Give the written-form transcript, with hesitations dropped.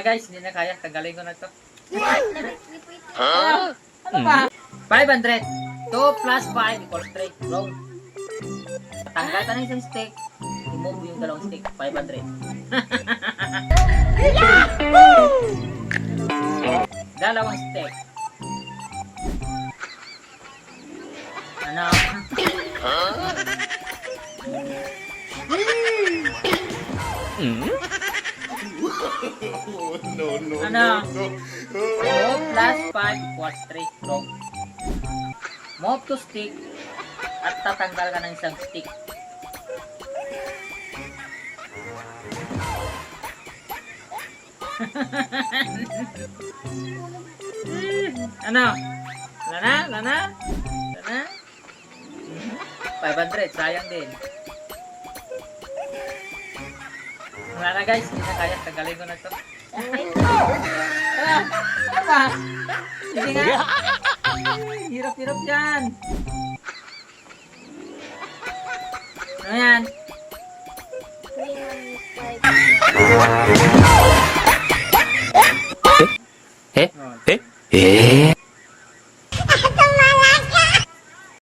guys, hindi na kaya. Tagalin ko na to. Ano ba? 500. 2 plus 5 equals 3. Wrong. Tanggal ka ng isang stick. I-move yung dalawang stick. 500. Dalawang stick. Ano? Ano? 2 plus 5 equals 3. Wrong. Move to stick at tatanggal ka ng isang stick. Ano? Wala na? Wala na? Wala na? 500, sayang din. Wala na guys, hindi na kaya. Tagalin ko na to. Ano ba? Sige nga. Hirap-hirap yan. Ano yan? ええ